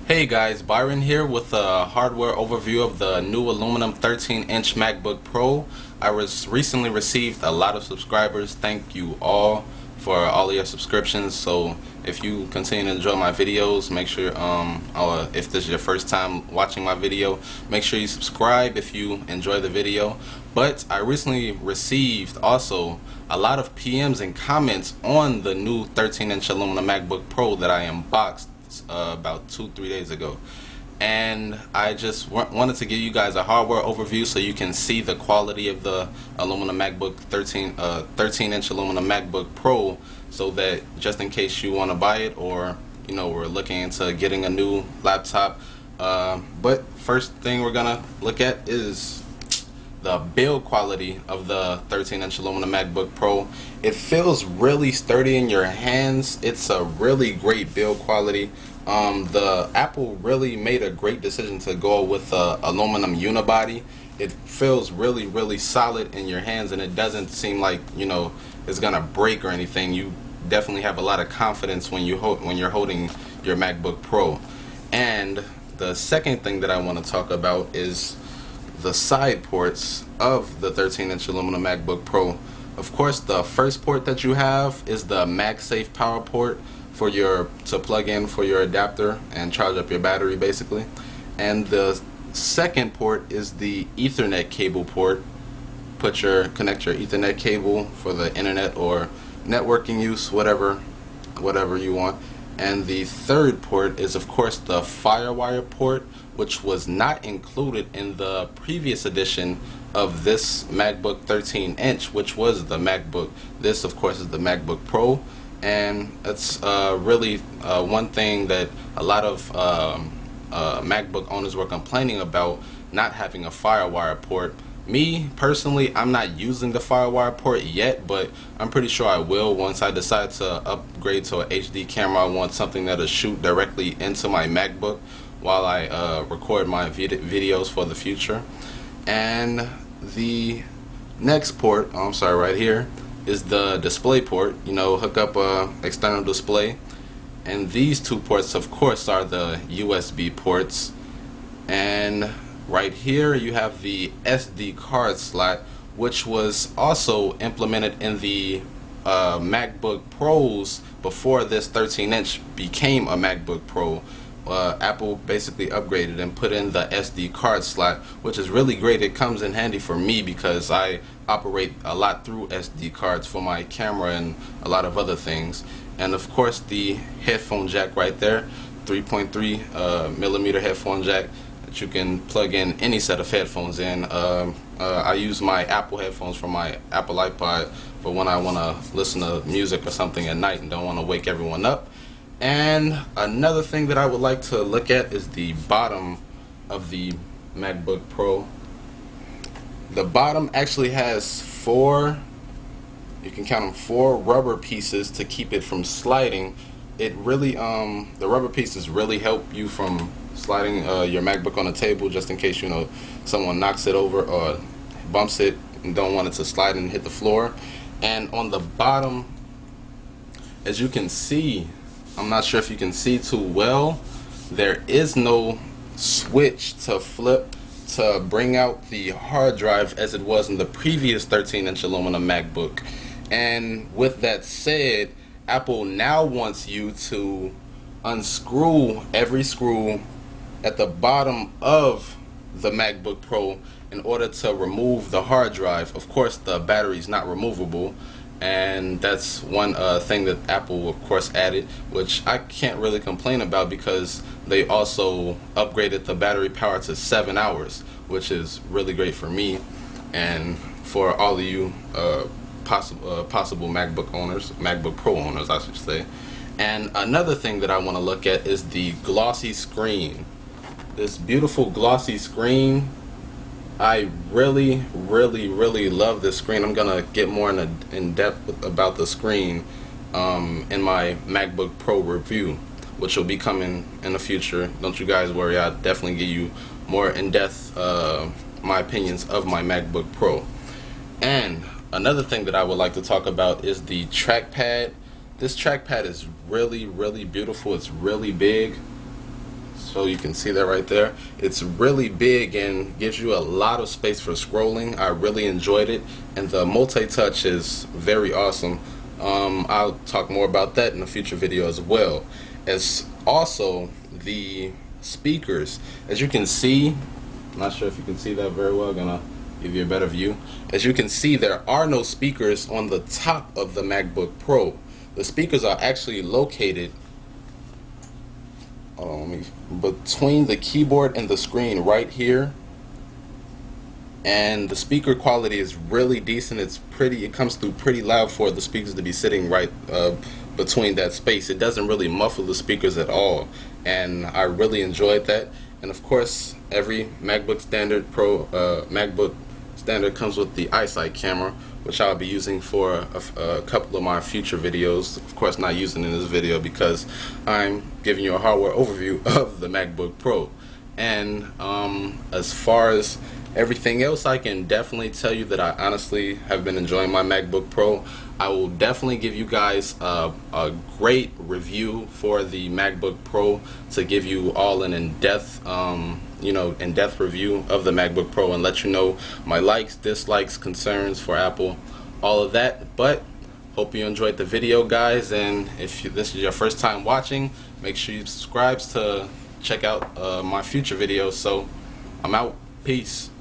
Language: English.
Hey guys, Byron here with a hardware overview of the new aluminum 13-inch MacBook Pro. I recently received a lot of subscribers. Thank you all for all of your subscriptions. So if you continue to enjoy my videos, make sure if this is your first time watching my video, make sure you subscribe if you enjoy the video. But I recently received also a lot of PMs and comments on the new 13-inch aluminum MacBook Pro that I unboxed about 2-3 days ago, and I just wanted to give you guys a hardware overview so you can see the quality of the aluminum MacBook 13-inch aluminum MacBook Pro, so that just in case you want to buy it, or we're looking into getting a new laptop. But first thing we're gonna look at is the build quality of the 13-inch aluminum MacBook Pro. It feels really sturdy in your hands. It's a really great build quality. The Apple really made a great decision to go with aluminum unibody. It feels really solid in your hands, and it doesn't seem like it's gonna break or anything. You definitely have a lot of confidence when you're holding your MacBook Pro. And the second thing that I want to talk about is the side ports of the 13-inch aluminum MacBook Pro. Of course, the first port that you have is the MagSafe power port to plug in for your adapter and charge up your battery, basically. And the second port is the Ethernet cable port. Connect your Ethernet cable for the internet or networking use, whatever you want. And the third port is, of course, the FireWire port, which was not included in the previous edition of this MacBook 13-inch, which was the MacBook. This, of course, is the MacBook Pro, and it's really one thing that a lot of MacBook owners were complaining about, not having a FireWire port. Me personally, I'm not using the FireWire port yet, but I'm pretty sure I will once I decide to upgrade to an HD camera. I want something that'll shoot directly into my MacBook while I record my videos for the future. And the next port, right here, is the display port. Hook up a external display. And these two ports, of course, are the USB ports. And right here you have the SD card slot, which was also implemented in the MacBook Pros before this 13-inch became a MacBook Pro. Apple basically upgraded and put in the SD card slot, which is really great. It comes in handy for me because I operate a lot through SD cards for my camera and a lot of other things. And of course, the headphone jack right there, 3.3 millimeter headphone jack that you can plug in any set of headphones in. I use my Apple headphones from my Apple iPod for when I want to listen to music or something at night and don't want to wake everyone up. And another thing that I would like to look at is the bottom of the MacBook Pro. The bottom actually has you can count them, 4 rubber pieces to keep it from sliding. It really, the rubber pieces really help you from sliding your MacBook on the table, just in case someone knocks it over or bumps it and don't want it to slide and hit the floor. And on the bottom, as you can see, I'm not sure if you can see too well, there is no switch to flip to bring out the hard drive as it was in the previous 13-inch aluminum MacBook. And with that said, Apple now wants you to unscrew every screw at the bottom of the MacBook Pro in order to remove the hard drive. Of course, the battery is not removable, and that's one thing that Apple, of course, added, which I can't really complain about because they also upgraded the battery power to 7 hours, which is really great for me and for all of you possible MacBook owners, MacBook Pro owners, I should say. And another thing that I want to look at is the glossy screen. This beautiful glossy screen. I really love this screen. I'm gonna get more in depth about the screen in my MacBook Pro review, which will be coming in the future. Don't you guys worry, I'll definitely give you more in-depth my opinions of my MacBook Pro. And another thing that I would like to talk about is the trackpad. This trackpad is really beautiful. It's really big. so you can see that right there. It's really big and gives you a lot of space for scrolling. I really enjoyed it, and the multi-touch is very awesome. I'll talk more about that in a future video as well. As also the speakers, as you can see, I'm not sure if you can see that very well. I'm gonna give you a better view. As you can see, there are no speakers on the top of the MacBook Pro. The speakers are actually located between the keyboard and the screen right here, and the speaker quality is really decent. It comes through pretty loud for the speakers to be sitting right between that space. It doesn't really muffle the speakers at all, and I really enjoyed that. And of course, every MacBook Standard comes with the iSight camera, which I'll be using for a couple of my future videos. Of course, not using in this video because I'm giving you a hardware overview of the MacBook Pro. And as far as everything else, I can definitely tell you that I honestly have been enjoying my MacBook Pro. I will definitely give you guys a great review for the MacBook Pro to give you all an in-depth in-depth review of the MacBook Pro and let you know my likes, dislikes, concerns for Apple, all of that. But hope you enjoyed the video, guys, and if this is your first time watching, make sure you subscribe to check out my future videos. So I'm out. Peace.